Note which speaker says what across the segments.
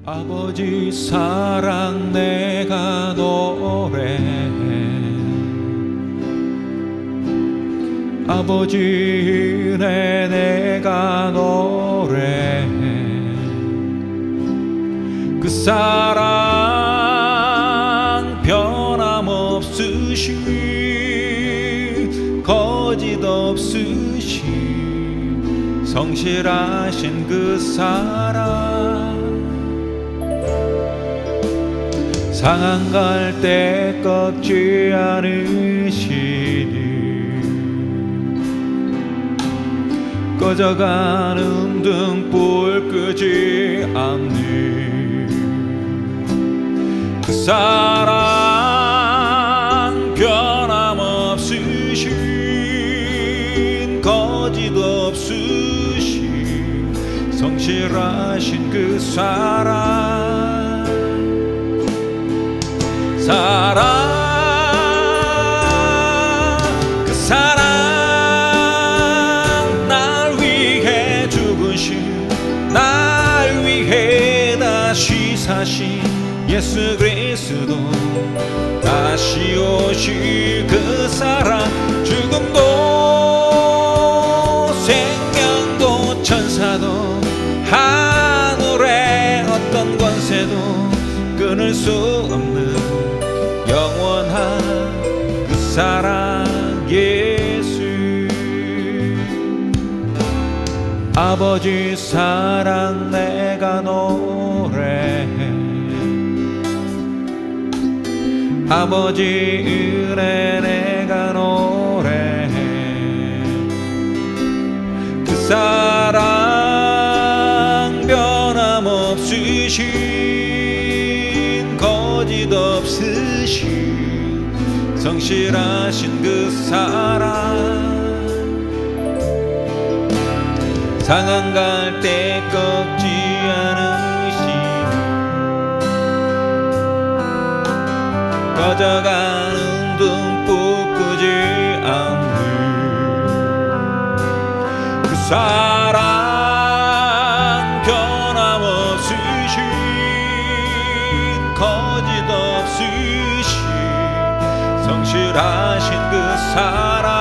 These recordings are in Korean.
Speaker 1: 아버지 사랑 내가 노래해, 아버지 은혜 내가 노래해. 그 사랑 변함없으신, 거짓 없으신, 성실하신 그 사랑, 상한 갈 때 꺾지 않으시니, 꺼져가는 등불 끄지 않는 그 사랑 변함없으신, 거짓 없으신, 성실하신 그 사랑, 그 사랑, 날 위해 죽으신, 날 위해 다시 사신 예수 그리스도, 다시 오실 그 사랑, 죽음도 생명도 천사도 하늘의 어떤 권세도 끊을 수 없는 영원한 그 사랑 예수. 아버지 사랑 내가 노래해, 아버지 은혜 내가 노래해. 그 사랑 변함없으신, 거짓 없으신, 성실하신 그 사랑, 상한 갈 때 꺾지 않으신, 꺼져가는 등불 끄지 않는 그 사랑 변함없으신, 거짓 없으신, 성실하신 그 사랑,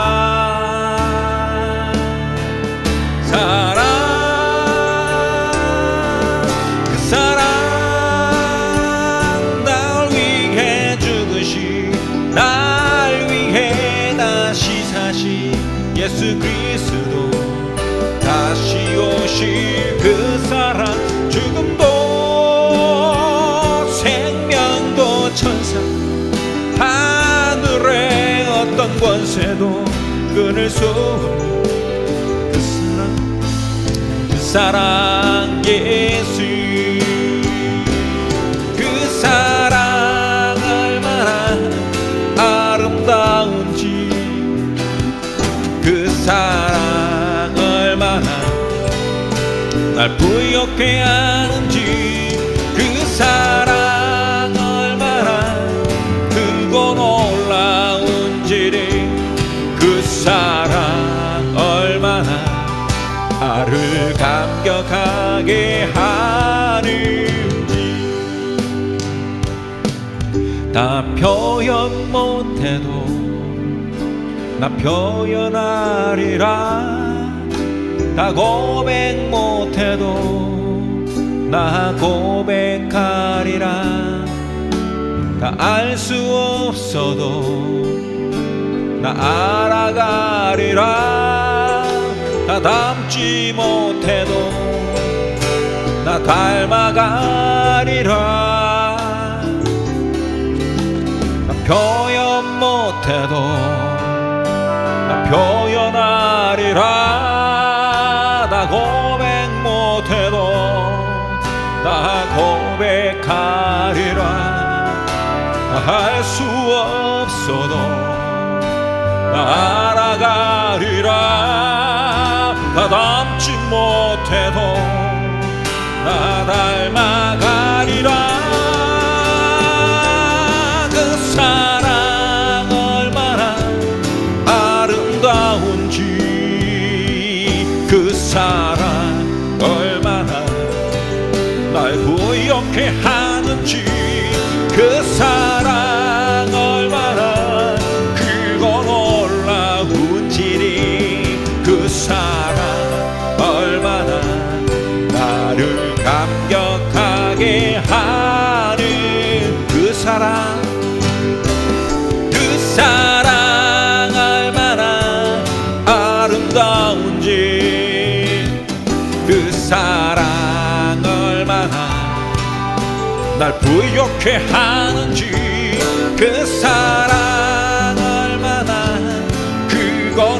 Speaker 1: 그 사랑, 날 위해 죽으신, 날 위해 다시 사신 예수 그리스도, 다시 오실 그 사랑, 죽음도 생명도 천사 하늘의 어떤 권세도 끊을 수 없는 그 사랑 예수. 그 사랑 얼마나 아름다운지, 그 사랑 얼마나 날 부욕해 하는지, 그 사랑 얼마나 크고 놀라운지를, 그 사랑 얼마나 나를 감격하게 하는지, 다 표현 못해도 나 표현하리라, 다 고백 못해도 나 고백하리라. 다 알 수 없어도 나 알아가리라. 다 닮지 못해도 나 닮아가리라. 나 표현 못해도 나 표현하리라. 나 고백 못해도 나 고백하리라. 할 수 없어도 나 알아가리라. 나 닮지 못해도 나 닮아가리라. 그 사랑 얼마나 아름다운지, 그 사랑 얼마나 날 부욕해 하는지, 그 사랑 얼마나 크고 놀라운지리, 그 사랑 얼마나 나를 감격하게 하는 그 사랑, 그 사랑 얼마나 아름다운지, 그 사랑 얼마나 날 부욕해 하는지, 그 사랑 얼마나 크고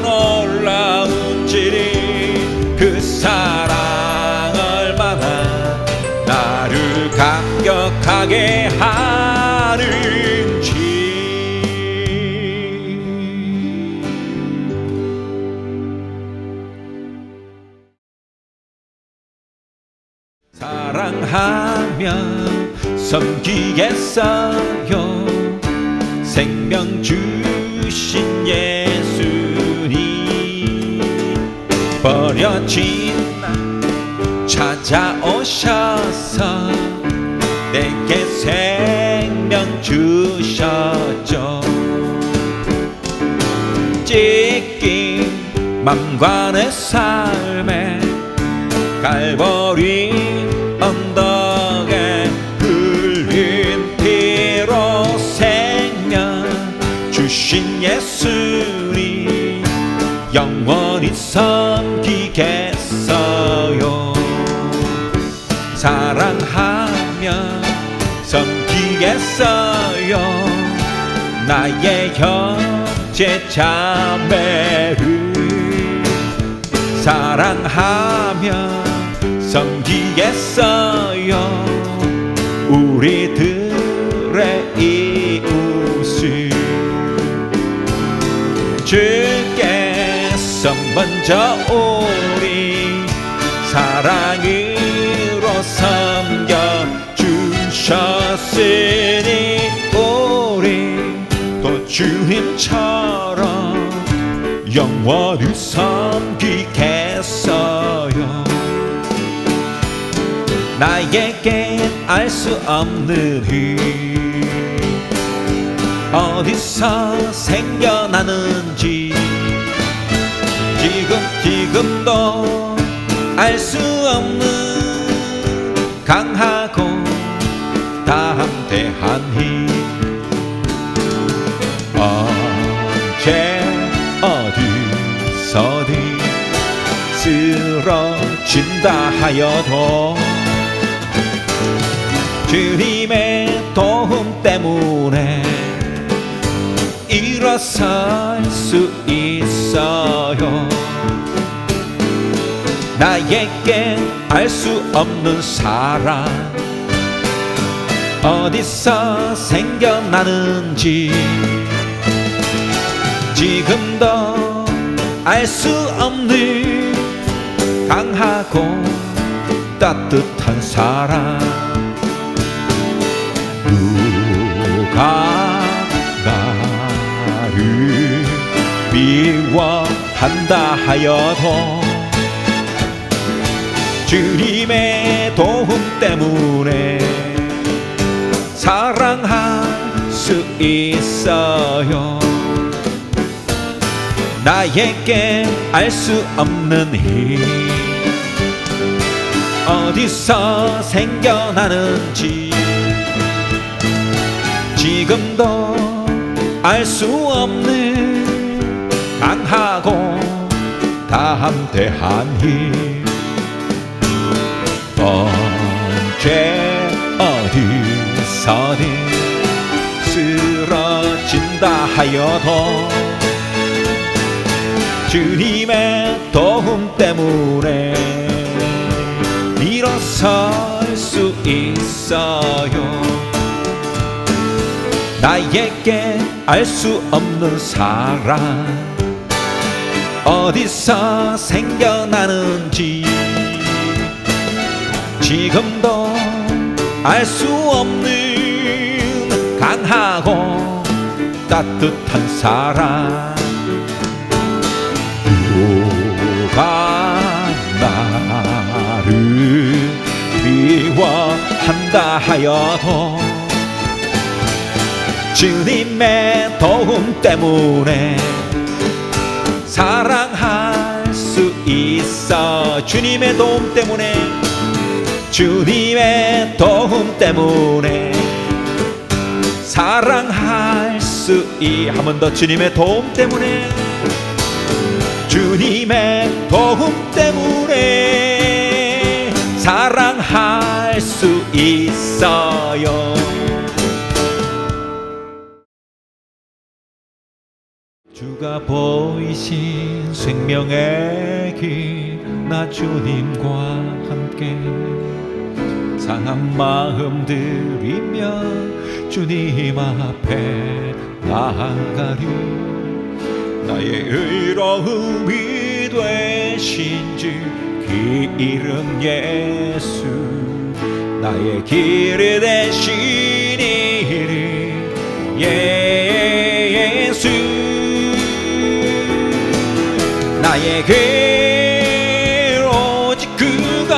Speaker 1: 놀라운지리, 그 사랑 얼마나 나를 감격하게 하는지. 사랑하며 섬기겠어요. 생명 주신 예수님, 버려진 나 찾아오셔서 내게 생명 주셨죠. 찢긴 맘과 내 삶에 갈보리 언덕에 흘린 피로 생명 주신 예수님, 영원히 섬기겠어요. 사랑하며 섬기겠어요. 나의 형제 자매를 사랑하며 섬기겠어요. 우리들의 이웃을 주께서 먼저 우리 사랑으로 섬겨주셨으니 우리 또 주님처럼 영원히 섬기겠어요. 나에겐 알 수 없는 힘 어디서 생겨나는지, 지금도 알 수 없는 강하고 담대한 힘, 언제 어디서든 쓰러진다 하여도 주님의 도움 때문에 일어설 수 있어요. 나에게 알 수 없는 사랑 어디서 생겨나는지, 지금도 알 수 없는 강하고 따뜻한 사랑, 누가 나를 미워한다 하여도 주님의 도움 때문에 사랑할 수 있어요. 나에게 알 수 없는 힘 어디서 생겨나는지 지금도 알 수 없는 강하고 담대한 힘 언제 어디서든 쓰러진다 하여도 주님의 도움 때문에 일어설 수 있어요. 나에게 알 수 없는 사랑 어디서 생겨나는지 지금도 알 수 없는 강하고 따뜻한 사랑 누가 나를 미워한다 하여도 주님의 도움 때문에 사랑할 수 있어. 주님의 도움 때문에 주님의 도움 때문에 사랑할 수 있어. 한 번 더 주님의 도움 때문에 주님의 도움 때문에 사랑할 수 있어요. 주가 보이신 생명의 길 나 주님과 함께 상한 마음 들이며 주님 앞에 나아가리. 나의 의로움이 되신 주 그 이름 예수 나의 길이 되신 이름 예수 나에게 오직 그가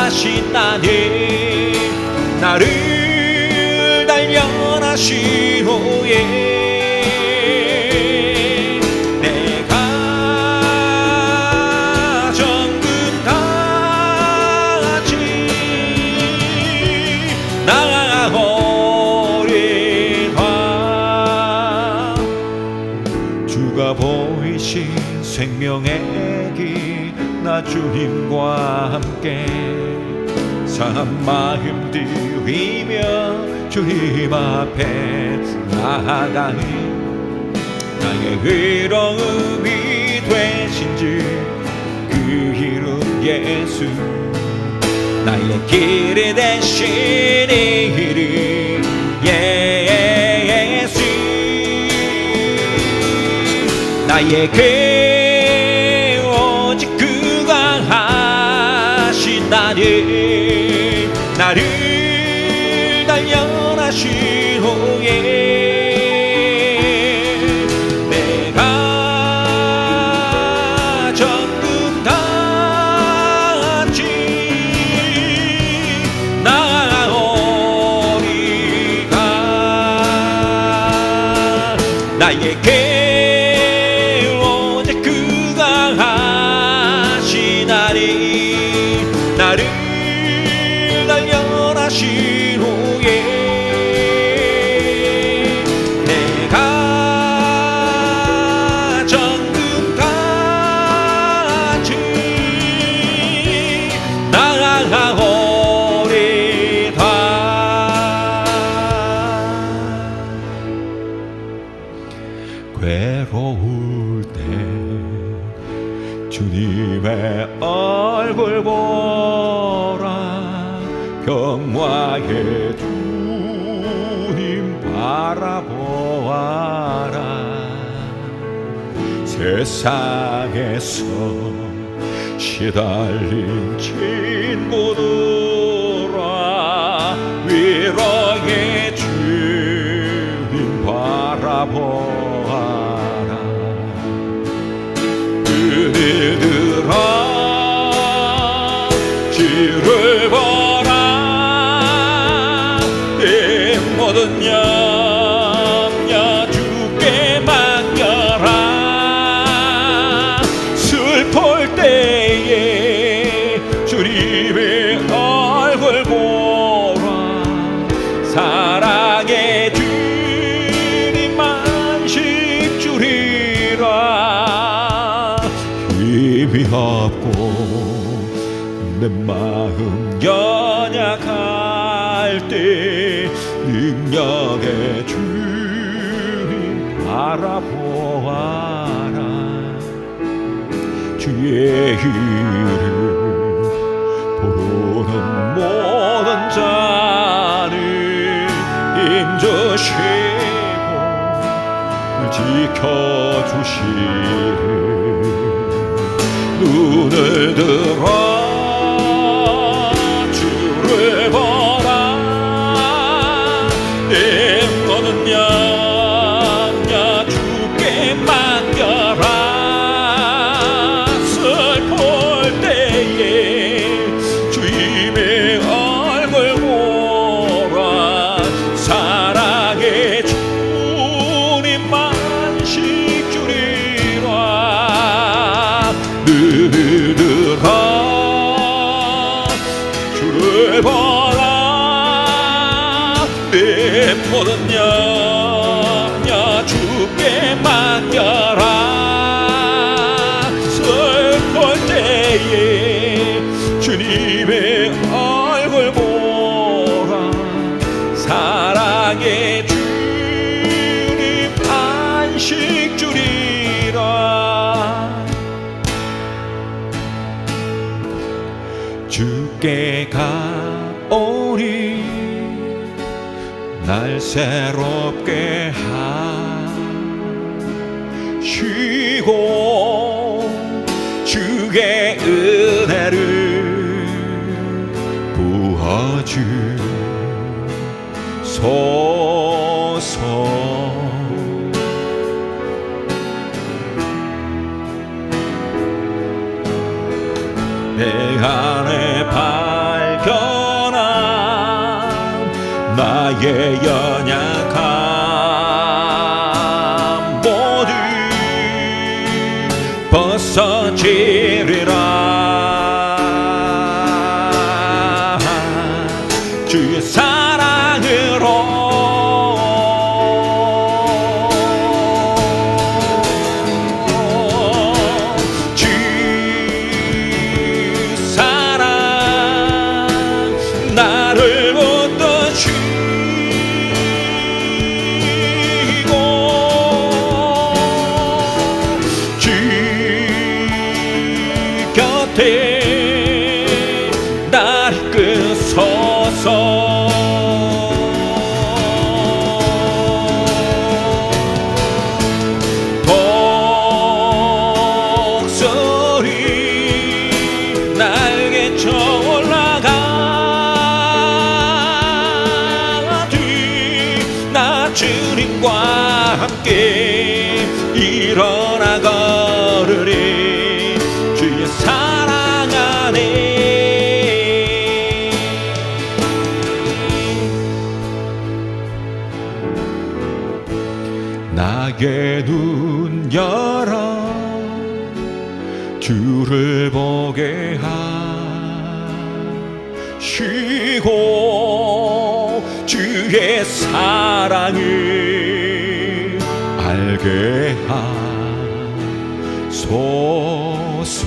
Speaker 1: 하신 나를 단련하신 후에 내가 정금 같이 나아오리라. 주가 보이신 생명의 길 나 주님과 함께 상한 마음 들이며 주님 앞에 나아가니 나의 의로움이 되신 주 그 이름 예수 나의 길이 되신 이름 예수 나에게 오직 그가 하신 나를 단련하신 후에 내가 정금 같이 나아오리라. 나에게 나를 단련하신 후에 내가 정금 같이 나아오리다. 괴로울 때 주님의 얼굴 보라 평화의 주님 바라보아라. 세상에서 시달린 친구들아 위로의 주님 바라보아라. 그들아 주를 보라. 내 모든 염려 주께 맡겨라. 슬플 때에 주님 없고 내 마음 연약할 때 능력의 주님 알아보아라. 주의 이름 부르는 모든 자는 인자시고 지켜주시리. 눈을 들어 주를 보라. 내 모든 양야 주께 맡겨라. 슬플 때에 주님의 얼굴 보라. 사랑의 주님만 식 주리라. 눈을 들어 주를 보라. 내 모든 영야 주께 맡겨라. 슬플 때에 주님의 얼굴 보라. 사랑의 주님 안식 주리라. 주께 가오니 날 새롭게 하시고 주의 은혜를 부어주소서. 내 안에 발견한 나의 연약함 모두 벗어지리라. 주의 사랑으로 나를 붙드시고 주 곁에 날 이끄소서. 독수리 날개쳐 올라가 주님과 함께 일어나 걸으리. 주의 사랑 안에 나의 눈 열어 주를 보게 하시고 주의 사랑을 알게 하소서.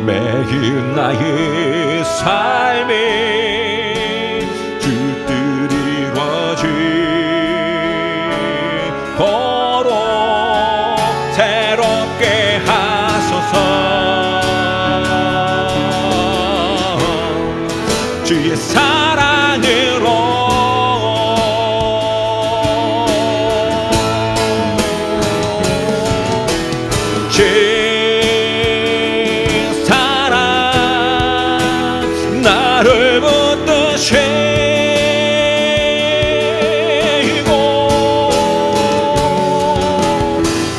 Speaker 1: 매일 나의 삶에 주 뜻 이루어지도록 새롭게 하소서. 주의 사랑으로 제 사랑 나를 붙드시고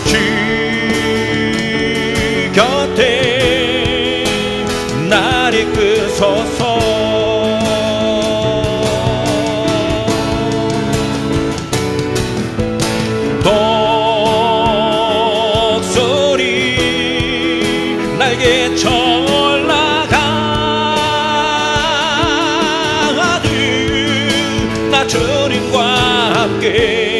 Speaker 1: 주 곁에 날 이끄소서. 날개쳐 올라가는 나 주님과 함께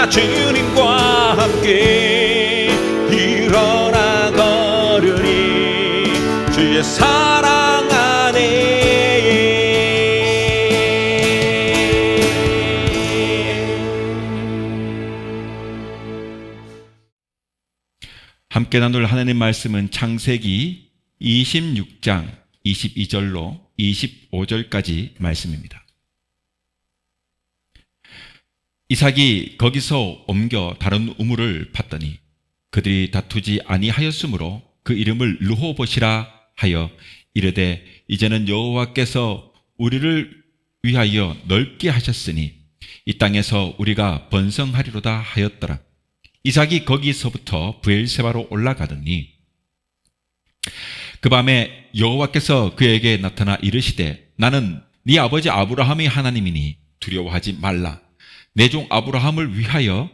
Speaker 1: 나 주님과 함께 일어나 걸으니 주의 사랑 안에. 함께 나눌 하나님 말씀은 창세기 26장 22절로 25절까지 말씀입니다. 이삭이 거기서 옮겨 다른 우물을 팠더니 그들이 다투지 아니하였으므로 그 이름을 르호봇이라 하여 이르되 이제는 여호와께서 우리를 위하여 넓게 하셨으니 이 땅에서 우리가 번성하리로다 하였더라. 이삭이 거기서부터 브엘세바로 올라가더니 그 밤에 여호와께서 그에게 나타나 이르시되 나는 네 아버지 아브라함의 하나님이니 두려워하지 말라. 내 종 아브라함을 위하여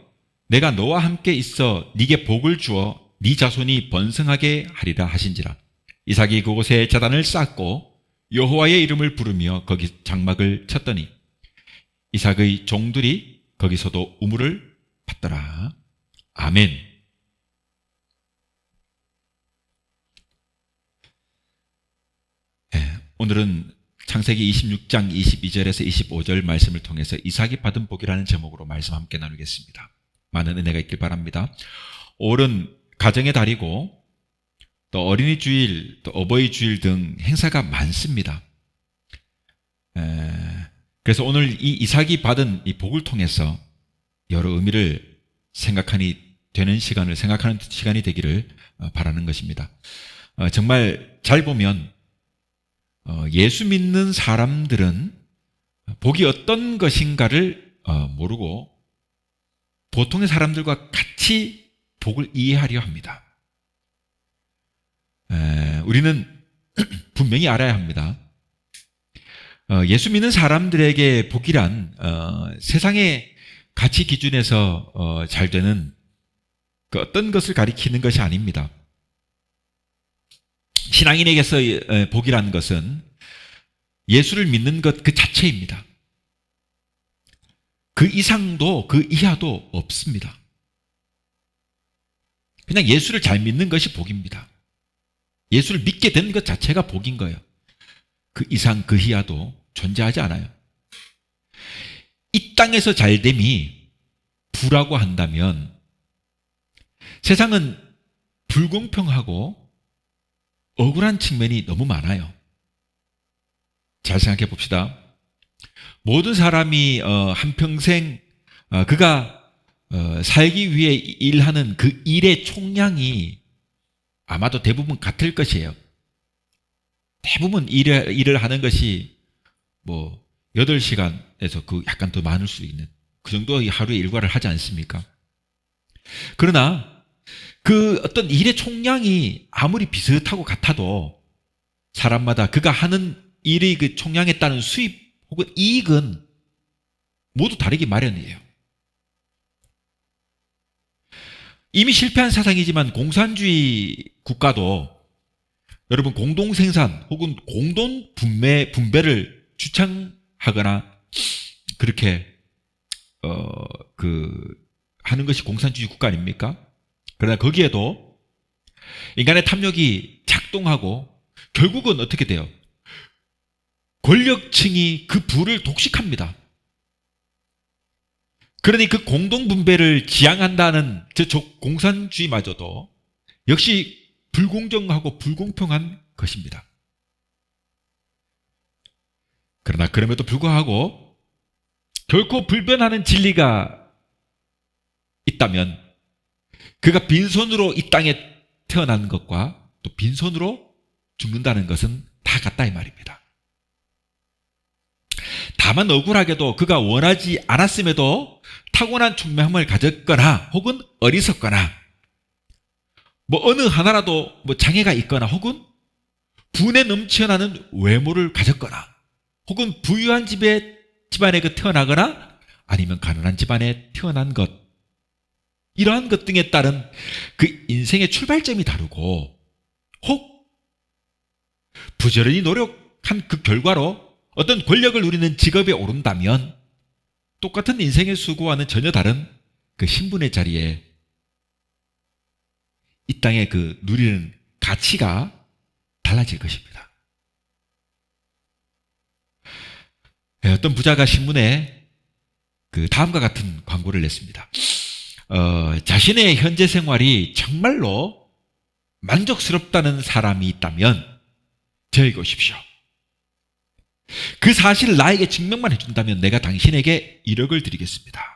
Speaker 1: 내가 너와 함께 있어 네게 복을 주어 네 자손이 번성하게 하리라 하신지라. 이삭이 그곳에 제단을 쌓고 여호와의 이름을 부르며 거기 장막을 쳤더니 이삭의 종들이 거기서도 우물을 팠더라. 아멘. 네, 오늘은 창세기 26장 22절에서 25절 말씀을 통해서 이삭이 받은 복이라는 제목으로 말씀 함께 나누겠습니다. 많은 은혜가 있길 바랍니다. 올은 가정의 달이고 또 어린이 주일, 또 어버이 주일 등 행사가 많습니다. 그래서 오늘 이 이삭이 받은 이 복을 통해서 여러 의미를 생각하는 시간이 되기를 바라는 것입니다. 정말 잘 보면 예수 믿는 사람들은 복이 어떤 것인가를 모르고 보통의 사람들과 같이 복을 이해하려 합니다. 우리는 분명히 알아야 합니다. 예수 믿는 사람들에게 복이란 세상의 가치 기준에서 잘 되는 그 어떤 것을 가리키는 것이 아닙니다. 신앙인에게서 복이라는 것은 예수를 믿는 것 그 자체입니다. 그 이상도 그 이하도 없습니다. 그냥 예수를 잘 믿는 것이 복입니다. 예수를 믿게 된 것 자체가 복인 거예요. 그 이상 그 이하도 존재하지 않아요. 이 땅에서 잘됨이 부라고 한다면 세상은 불공평하고 억울한 측면이 너무 많아요. 잘 생각해 봅시다. 모든 사람이 한평생 그가 살기 위해 일하는 그 일의 총량이 아마도 대부분 같을 것이에요. 대부분 일을 하는 것이 8시간에서 그 약간 더 많을 수 있는 그 정도의 하루의 일과를 하지 않습니까? 그러나 그 어떤 일의 총량이 아무리 비슷하고 같아도 사람마다 그가 하는 일의 그 총량에 따른 수입 혹은 이익은 모두 다르기 마련이에요. 이미 실패한 사상이지만 공산주의 국가도 여러분 공동생산 혹은 공동 분배를 주창하거나 그렇게 하는 것이 공산주의 국가 아닙니까? 그러나 거기에도 인간의 탐욕이 작동하고 결국은 어떻게 돼요? 권력층이 그 부를 독식합니다. 그러니 그 공동분배를 지향한다는 공산주의마저도 역시 불공정하고 불공평한 것입니다. 그러나 그럼에도 불구하고 결코 불변하는 진리가 있다면 그가 빈손으로 이 땅에 태어난 것과 또 빈손으로 죽는다는 것은 다 같다 이 말입니다. 다만 억울하게도 그가 원하지 않았음에도 타고난 총명함을 가졌거나 혹은 어리석거나 어느 하나라도 장애가 있거나 혹은 분에 넘쳐나는 외모를 가졌거나 혹은 부유한 집안에 태어나거나 아니면 가난한 집안에 태어난 것, 이러한 것 등에 따른 그 인생의 출발점이 다르고 혹 부지런히 노력한 그 결과로 어떤 권력을 누리는 직업에 오른다면 똑같은 인생의 수고와는 전혀 다른 그 신분의 자리에 이 땅에 그 누리는 가치가 달라질 것입니다. 어떤 부자가 신문에 그 다음과 같은 광고를 냈습니다. 자신의 현재 생활이 정말로 만족스럽다는 사람이 있다면 저에게 오십시오. 그 사실을 나에게 증명만 해준다면 내가 당신에게 1억을 드리겠습니다.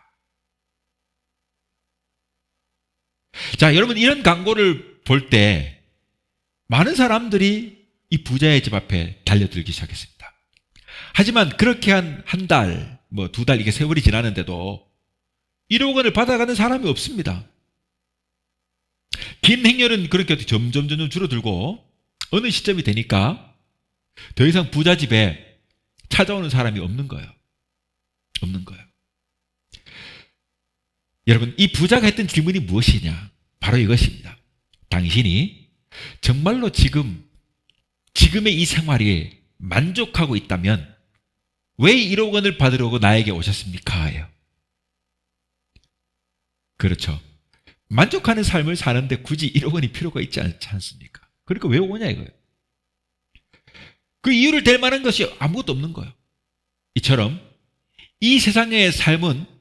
Speaker 1: 자, 여러분, 이런 광고를 볼 때 많은 사람들이 이 부자의 집 앞에 달려들기 시작했습니다. 하지만 그렇게 한 달, 뭐 2달, 이게 세월이 지나는데도 1억 원을 받아가는 사람이 없습니다. 긴 행렬은 그렇게 점점 줄어들고 어느 시점이 되니까 더 이상 부자 집에 찾아오는 사람이 없는 거예요. 없는 거예요. 여러분, 이 부자가 했던 질문이 무엇이냐? 바로 이것입니다. 당신이 정말로 지금의 이 생활에 만족하고 있다면 왜 1억 원을 받으려고 나에게 오셨습니까? 예요. 그렇죠. 만족하는 삶을 사는데 굳이 1억 원이 필요가 있지 않지 않습니까? 그러니까 왜 오냐 이거예요. 그 이유를 댈 만한 것이 아무것도 없는 거예요. 이처럼 이 세상의 삶은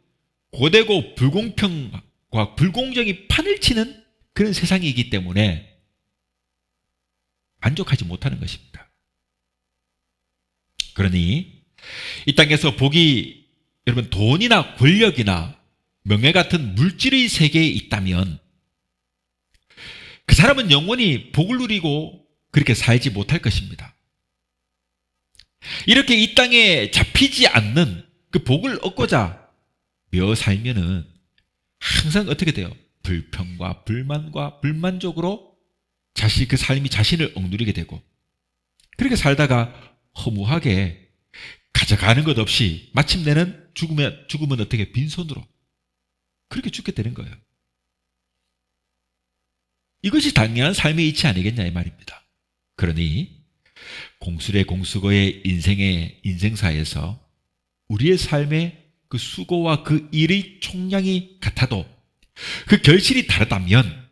Speaker 1: 고되고 불공평과 불공정이 판을 치는 그런 세상이기 때문에 만족하지 못하는 것입니다. 그러니 이 땅에서 복이 여러분 돈이나 권력이나 명예 같은 물질의 세계에 있다면 그 사람은 영원히 복을 누리고 그렇게 살지 못할 것입니다. 이렇게 이 땅에 잡히지 않는 그 복을 얻고자 며 살면은 항상 어떻게 돼요? 불평과 불만과 불만족으로 그 삶이 자신을 억누르게 되고 그렇게 살다가 허무하게 가져가는 것 없이 마침내는 죽으면 어떻게 빈손으로 그렇게 죽게 되는 거예요. 이것이 당연한 삶의 이치 아니겠냐 이 말입니다. 그러니 공수래 공수거의 인생사에서 우리의 삶의 그 수고와 그 일의 총량이 같아도 그 결실이 다르다면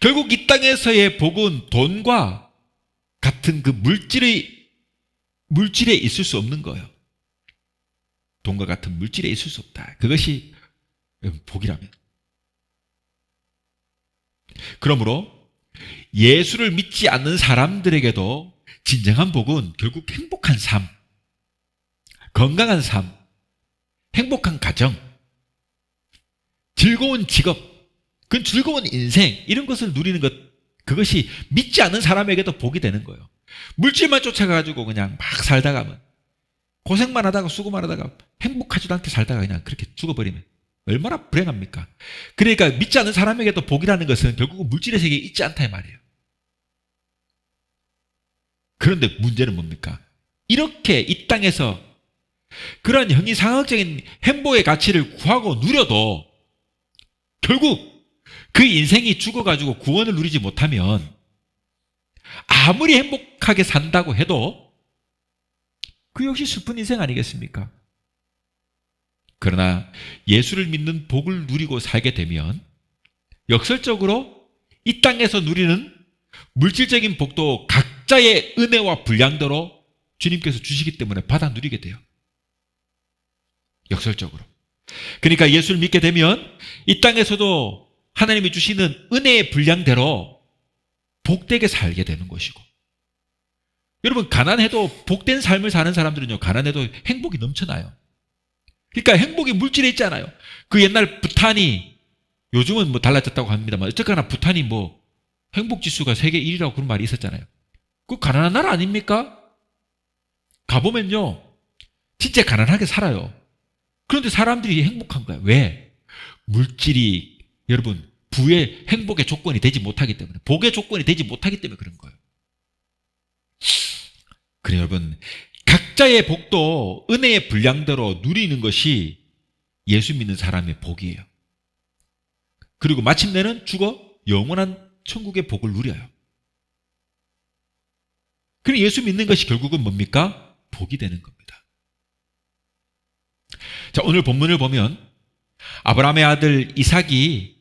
Speaker 1: 결국 이 땅에서의 복은 돈과 같은 그 물질에 있을 수 없는 거예요. 돈과 같은 물질에 있을 수 없다. 그것이 복이라면. 그러므로 예수를 믿지 않는 사람들에게도 진정한 복은 결국 행복한 삶, 건강한 삶, 행복한 가정, 즐거운 직업, 그 즐거운 인생 이런 것을 누리는 것 그것이 믿지 않는 사람에게도 복이 되는 거예요. 물질만 쫓아가지고 그냥 막 살다가면 고생만 하다가 수고만 하다가 행복하지도 않게 살다가 그냥 그렇게 죽어버리면 얼마나 불행합니까? 그러니까 믿지 않는 사람에게도 복이라는 것은 결국은 물질의 세계에 있지 않다 이 말이에요. 그런데 문제는 뭡니까? 이렇게 이 땅에서 그러한 형이상학적인 행복의 가치를 구하고 누려도 결국 그 인생이 죽어가지고 구원을 누리지 못하면 아무리 행복하게 산다고 해도 그 역시 슬픈 인생 아니겠습니까? 그러나 예수를 믿는 복을 누리고 살게 되면 역설적으로 이 땅에서 누리는 물질적인 복도 각자의 은혜와 분량대로 주님께서 주시기 때문에 받아 누리게 돼요. 역설적으로. 그러니까 예수를 믿게 되면 이 땅에서도 하나님이 주시는 은혜의 분량대로 복되게 살게 되는 것이고 여러분 가난해도 복된 삶을 사는 사람들은요 가난해도 행복이 넘쳐나요. 그러니까 행복이 물질에 있잖아요. 그 옛날 부탄이 요즘은 뭐 달라졌다고 합니다만 어쨌거나 부탄이 뭐 행복지수가 세계 1위라고 그런 말이 있었잖아요. 그 가난한 나라 아닙니까? 가보면요 진짜 가난하게 살아요. 그런데 사람들이 행복한 거예요. 왜? 물질이 여러분 부의 행복의 조건이 되지 못하기 때문에 복의 조건이 되지 못하기 때문에 그런 거예요. 그래 여러분 각자의 복도 은혜의 분량대로 누리는 것이 예수 믿는 사람의 복이에요. 그리고 마침내는 죽어 영원한 천국의 복을 누려요. 그럼 예수 믿는 것이 결국은 뭡니까? 복이 되는 겁니다. 자, 오늘 본문을 보면 아브라함의 아들 이삭이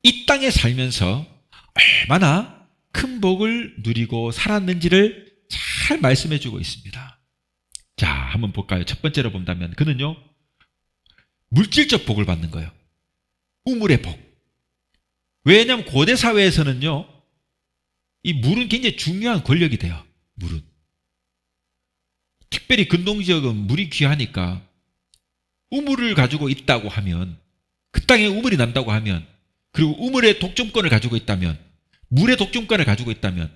Speaker 1: 이 땅에 살면서 얼마나 큰 복을 누리고 살았는지를 잘 말씀해 주고 있습니다. 자, 한번 볼까요? 첫 번째로 본다면 그는요, 물질적 복을 받는 거예요. 우물의 복. 왜냐하면 고대 사회에서는요, 이 물은 굉장히 중요한 권력이 돼요. 물은. 특별히 근동지역은 물이 귀하니까 우물을 가지고 있다고 하면, 그 땅에 우물이 난다고 하면, 그리고 우물의 독점권을 가지고 있다면, 물의 독점권을 가지고 있다면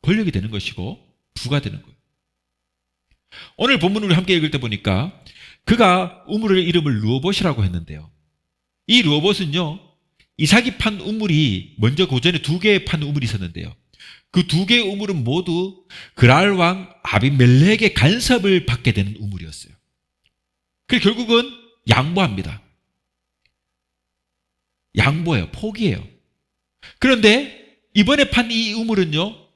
Speaker 1: 권력이 되는 것이고 부가 되는 거예요. 오늘 본문을 함께 읽을 때 보니까 그가 우물의 이름을 르호봇이라고 했는데요. 이 르호봇은요, 이삭이 판 우물이 먼저 그 전에 두 개의 판 우물이 있었는데요. 그 두 개의 우물은 모두 그랄 왕 아비멜렉의 간섭을 받게 되는 우물이었어요. 그래서 결국은 양보합니다. 양보예요. 포기해요. 그런데 이번에 판 이 우물은요,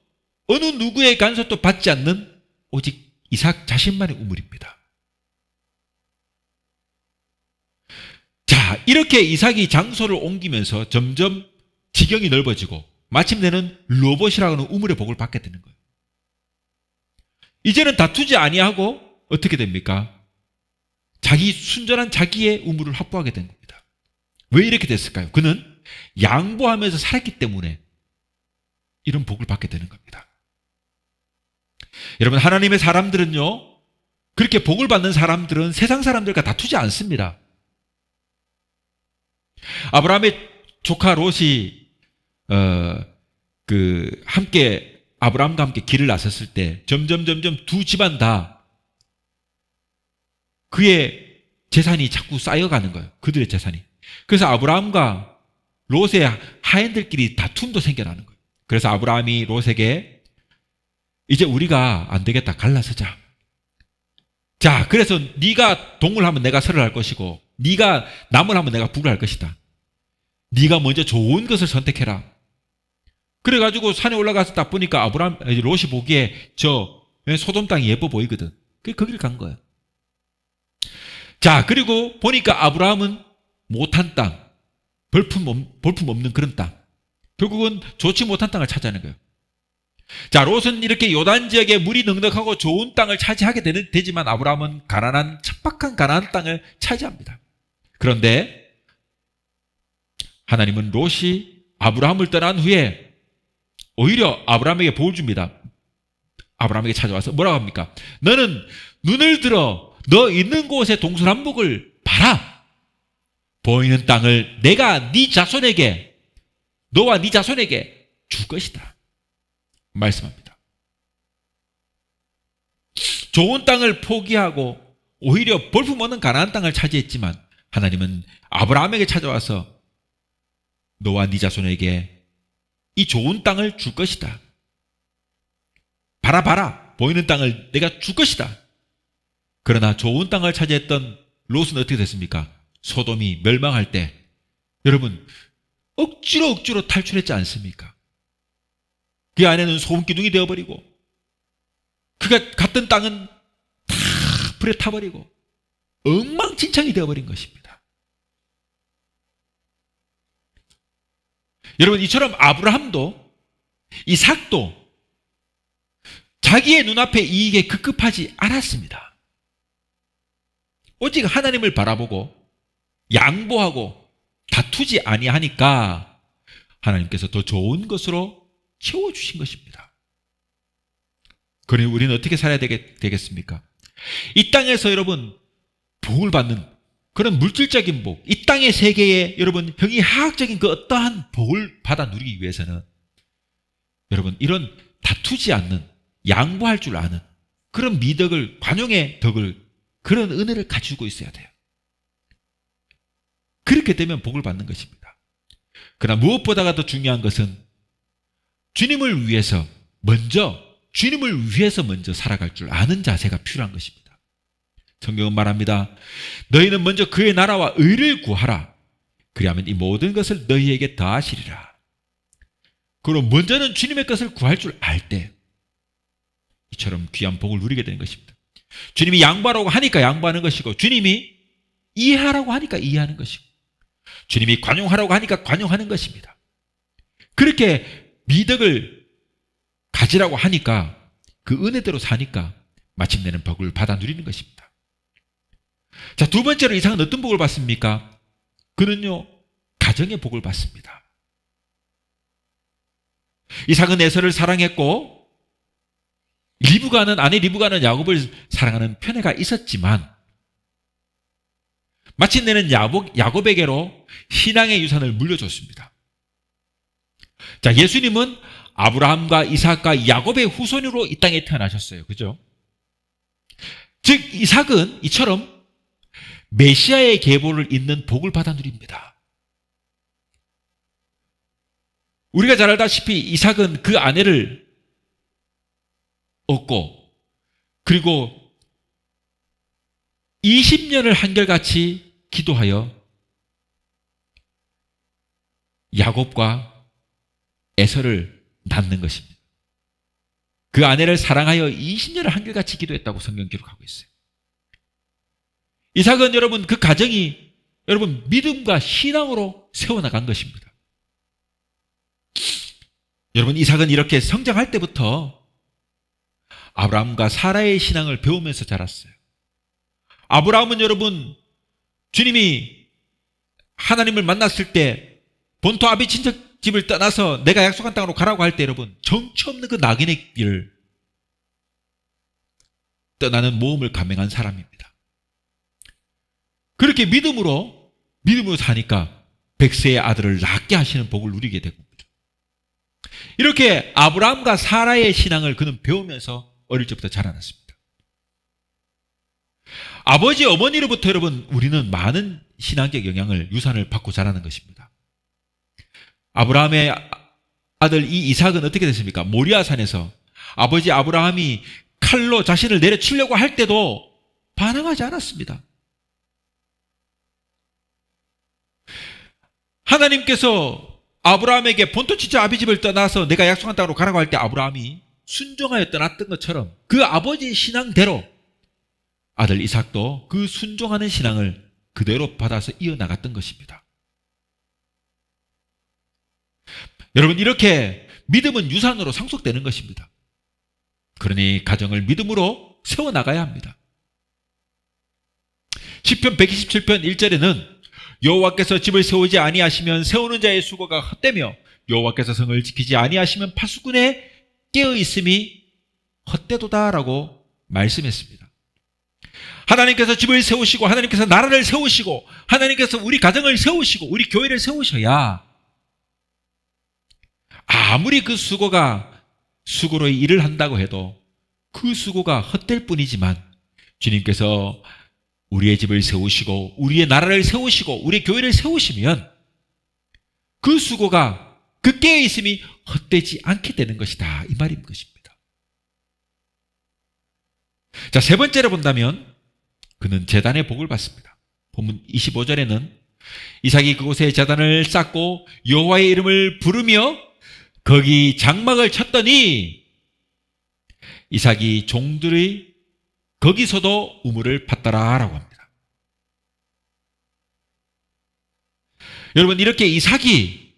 Speaker 1: 어느 누구의 간섭도 받지 않는 오직 이삭 자신만의 우물입니다. 자, 이렇게 이삭이 장소를 옮기면서 점점 지경이 넓어지고 마침내는 르호봇이라고 하는 우물의 복을 받게 되는 거예요. 이제는 다투지 아니하고 어떻게 됩니까? 자기 순전한 자기의 우물을 확보하게 된 겁니다. 왜 이렇게 됐을까요? 그는 양보하면서 살았기 때문에 이런 복을 받게 되는 겁니다. 여러분, 하나님의 사람들은요, 그렇게 복을 받는 사람들은 세상 사람들과 다투지 않습니다. 아브라함의 조카 롯이 함께 아브라함과 함께 길을 나섰을 때 점점 두 집안 다 그의 재산이 자꾸 쌓여가는 거예요. 그들의 재산이. 그래서 아브라함과 롯의 하인들끼리 다툼도 생겨나는 거예요. 그래서 아브라함이 롯에게 이제 우리가 안 되겠다, 갈라서자. 자, 그래서 네가 동을 하면 내가 서를 할 것이고 네가 남을 하면 내가 북을 할 것이다. 네가 먼저 좋은 것을 선택해라. 그래가지고 산에 올라가서 딱 보니까 롯이 보기에 저 소돔 땅이 예뻐 보이거든. 거기를 간 거예요. 자, 그리고 보니까 아브라함은 못한 땅, 볼품 없는 그런 땅, 결국은 좋지 못한 땅을 차지하는 거예요. 자, 롯은 이렇게 요단 지역에 물이 넉넉하고 좋은 땅을 차지하게 되지만 아브라함은 가난한, 척박한 가난한 땅을 차지합니다. 그런데 하나님은 롯이 아브라함을 떠난 후에 오히려 아브라함에게 복을 줍니다. 아브라함에게 찾아와서 뭐라고 합니까? 너는 눈을 들어 너 있는 곳의 동서남북을 봐라. 보이는 땅을 내가 네 자손에게, 너와 네 자손에게 줄 것이다. 말씀합니다. 좋은 땅을 포기하고 오히려 볼품없는 가나안 땅을 차지했지만 하나님은 아브라함에게 찾아와서 너와 네 자손에게 이 좋은 땅을 줄 것이다. 봐라. 보이는 땅을 내가 줄 것이다. 그러나 좋은 땅을 차지했던 롯은 어떻게 됐습니까? 소돔이 멸망할 때 여러분 억지로 탈출했지 않습니까? 그 안에는 소금기둥이 되어버리고 그가 갔던 땅은 다 불에 타버리고 엉망진창이 되어버린 것입니다. 여러분, 이처럼 아브라함도 이삭도 자기의 눈앞의 이익에 급급하지 않았습니다. 오직 하나님을 바라보고 양보하고 다투지 아니하니까 하나님께서 더 좋은 것으로 채워주신 것입니다. 그러니 우리는 어떻게 살아야 되겠습니까? 이 땅에서 여러분 복을 받는 그런 물질적인 복, 이 땅의 세계에 여러분 형이하학적인 그 어떠한 복을 받아 누리기 위해서는 여러분 이런 다투지 않는, 양보할 줄 아는 그런 미덕을, 관용의 덕을, 그런 은혜를 가지고 있어야 돼요. 그렇게 되면 복을 받는 것입니다. 그러나 무엇보다가 더 중요한 것은 주님을 위해서 먼저 살아갈 줄 아는 자세가 필요한 것입니다. 성경은 말합니다. 너희는 먼저 그의 나라와 의를 구하라. 그리하면 이 모든 것을 너희에게 더하시리라. 그럼 먼저는 주님의 것을 구할 줄 알 때 이처럼 귀한 복을 누리게 되는 것입니다. 주님이 양보하라고 하니까 양보하는 것이고 주님이 이해하라고 하니까 이해하는 것이고 주님이 관용하라고 하니까 관용하는 것입니다. 그렇게 미덕을 가지라고 하니까 그 은혜대로 사니까 마침내는 복을 받아 누리는 것입니다. 자, 두 번째로 이삭은 어떤 복을 받습니까? 그는요, 가정의 복을 받습니다. 이삭은 에서를 사랑했고 아내 리브가는 야곱을 사랑하는 편애가 있었지만 마침내는 야곱에게로 신앙의 유산을 물려줬습니다. 자, 예수님은 아브라함과 이삭과 야곱의 후손으로 이 땅에 태어나셨어요. 그죠? 즉 이삭은 이처럼 메시아의 계보를 잇는 복을 받아 누립니다. 우리가 잘 알다시피 이삭은 그 아내를 얻고 그리고 20년을 한결같이 기도하여 야곱과 에서를 낳는 것입니다. 그 아내를 사랑하여 20년을 한결같이 기도했다고 성경 기록하고 있어요. 이삭은 여러분 그 가정이 여러분 믿음과 신앙으로 세워나간 것입니다. 여러분 이삭은 이렇게 성장할 때부터 아브라함과 사라의 신앙을 배우면서 자랐어요. 아브라함은 여러분 주님이 하나님을 만났을 때 본토 아비 친척집을 떠나서 내가 약속한 땅으로 가라고 할 때 여러분 정처 없는 그 낙인의 길을 떠나는 모험을 감행한 사람입니다. 그렇게 믿음으로 사니까 백세의 아들을 낳게 하시는 복을 누리게 된 겁니다. 이렇게 아브라함과 사라의 신앙을 그는 배우면서 어릴 적부터 자라났습니다. 아버지 어머니로부터 여러분 우리는 많은 신앙적 영향을 유산을 받고 자라는 것입니다. 아브라함의 아들 이 이삭은 어떻게 됐습니까? 모리아산에서 아버지 아브라함이 칼로 자신을 내려치려고 할 때도 반항하지 않았습니다. 하나님께서 아브라함에게 본토 친척 아비 집을 떠나서 내가 약속한 땅으로 가라고 할 때 아브라함이 순종하여 떠났던 것처럼 그 아버지의 신앙대로 아들 이삭도 그 순종하는 신앙을 그대로 받아서 이어나갔던 것입니다. 여러분 이렇게 믿음은 유산으로 상속되는 것입니다. 그러니 가정을 믿음으로 세워나가야 합니다. 시편 127편 1절에는 여호와께서 집을 세우지 아니하시면 세우는 자의 수고가 헛되며 여호와께서 성을 지키지 아니하시면 파수꾼의 깨어있음이 헛되도다라고 말씀했습니다. 하나님께서 집을 세우시고 하나님께서 나라를 세우시고 하나님께서 우리 가정을 세우시고 우리 교회를 세우셔야 아무리 그 수고로의 일을 한다고 해도 그 수고가 헛될 뿐이지만 주님께서 우리의 집을 세우시고 우리의 나라를 세우시고 우리의 교회를 세우시면 그 수고가 그 깨어있음이 헛되지 않게 되는 것이다 이 말인 것입니다. 자, 세 번째로 본다면 그는 제단의 복을 받습니다. 본문 25절에는 이삭이 그곳에 제단을 쌓고 여호와의 이름을 부르며 거기 장막을 쳤더니 이삭이 종들의 거기서도 우물을 팠더라라고 합니다. 여러분 이렇게 이삭이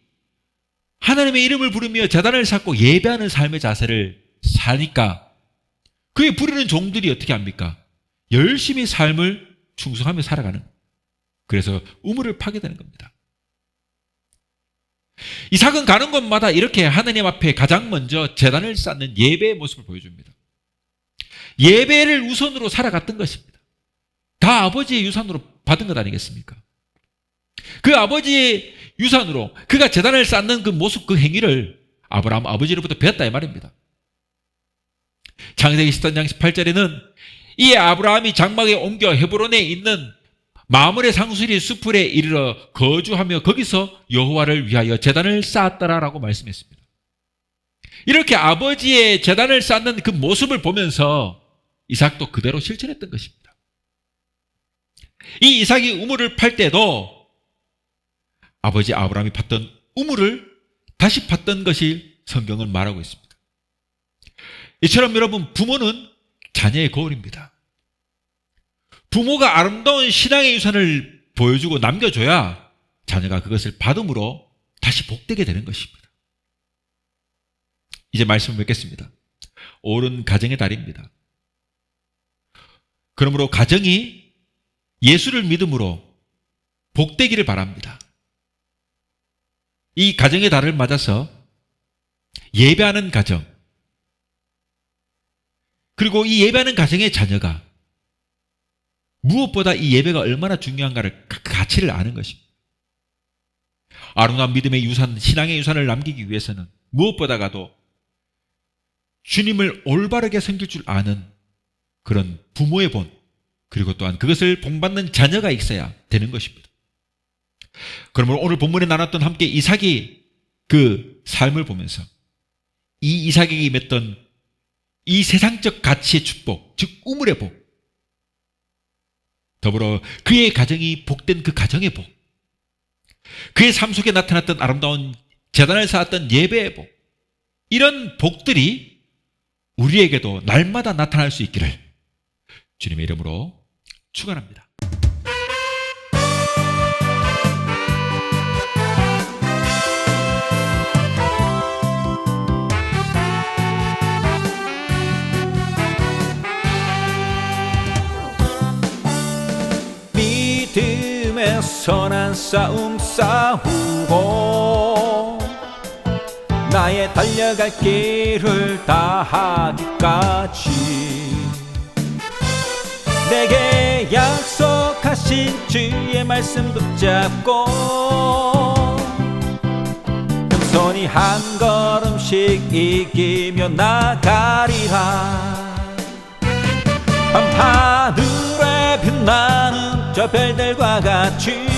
Speaker 1: 하나님의 이름을 부르며 제단을 쌓고 예배하는 삶의 자세를 사니까 그의 부르는 종들이 어떻게 합니까? 열심히 삶을 충성하며 살아가는, 그래서 우물을 파게 되는 겁니다. 이삭은 가는 곳마다 이렇게 하나님 앞에 가장 먼저 제단을 쌓는 예배의 모습을 보여줍니다. 예배를 우선으로 살아갔던 것입니다. 다 아버지의 유산으로 받은 것 아니겠습니까? 그 아버지의 유산으로 그가 제단을 쌓는 그 모습, 그 행위를 아브라함 아버지로부터 배웠다 이 말입니다. 창세기 13장 18절에는 이에 아브라함이 장막에 옮겨 헤브론에 있는 마므레 상수리 수풀에 이르러 거주하며 거기서 여호와를 위하여 제단을 쌓았더라라고 말씀했습니다. 이렇게 아버지의 제단을 쌓는 그 모습을 보면서 이삭도 그대로 실천했던 것입니다. 이 이삭이 우물을 팔 때도 아버지 아브라함이 팠던 우물을 다시 팠던 것이 성경은 말하고 있습니다. 이처럼 여러분 부모는 자녀의 거울입니다. 부모가 아름다운 신앙의 유산을 보여주고 남겨줘야 자녀가 그것을 받음으로 다시 복되게 되는 것입니다. 이제 말씀을 맺겠습니다. 오른 가정의 달입니다. 그러므로 가정이 예수를 믿음으로 복되기를 바랍니다. 이 가정의 달을 맞아서 예배하는 가정, 그리고 이 예배하는 가정의 자녀가 무엇보다 이 예배가 얼마나 중요한가를 그 가치를 아는 것입니다. 아름다운 믿음의 유산, 신앙의 유산을 남기기 위해서는 무엇보다가도 주님을 올바르게 섬길 줄 아는 그런 부모의 본, 그리고 또한 그것을 본받는 자녀가 있어야 되는 것입니다. 그러므로 오늘 본문에 나눴던 함께 이삭이 그 삶을 보면서 이 이삭에게 임했던 이 세상적 가치의 축복, 즉 우물의 복, 더불어 그의 가정이 복된 그 가정의 복, 그의 삶 속에 나타났던 아름다운 제단을 쌓았던 예배의 복, 이런 복들이 우리에게도 날마다 나타날 수 있기를 주님의 이름으로 축원합니다.
Speaker 2: 믿음의 선한 싸움 싸우고 나의 달려갈 길을 다하기까지 내게 약속하신 주의 말씀 붙잡고 겸손히 한 걸음씩 이기며 나가리라. 밤하늘에 빛나는 저 별들과 같이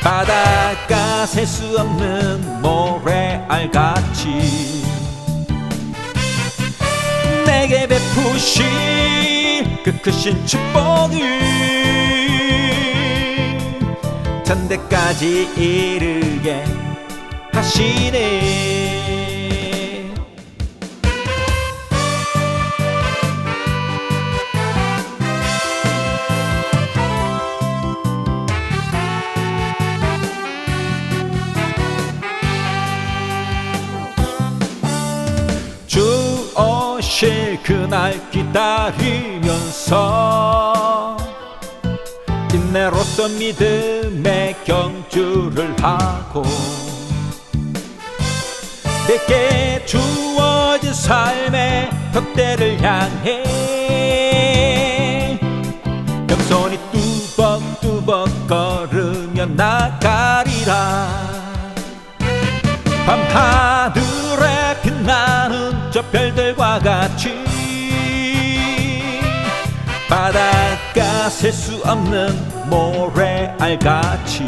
Speaker 2: 바닷가 셀 수 없는 모래알같이 내게 베푸신 그 크신 축복을 천대까지 이르게 하시네. 주 오실 그날 기다리면서 인내로서 믿음의 경주를 하고 내게 주어진 삶의 덕대를 향해 겸손히 뚜벅뚜벅 걸으며 나가리라. 밤하늘에 빛나는 저 별들과 같이 바닷가 셀 수 없는 모래알같이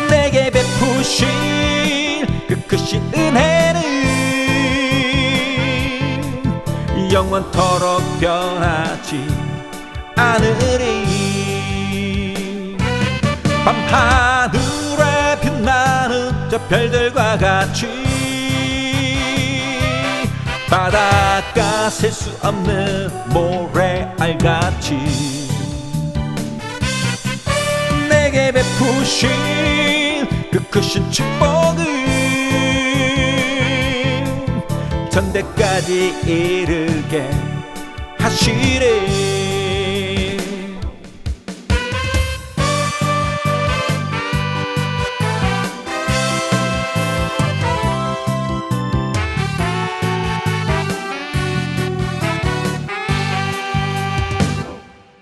Speaker 2: 내게 베푸신 그 크신 은혜는 영원토록 변하지 않으리. 밤하늘에 빛나는 저 별들과 같이 바닷가 셀 수 없는 모래알같이 내게 베푸신 그 크신 축복을 천대까지 이르게 하시리.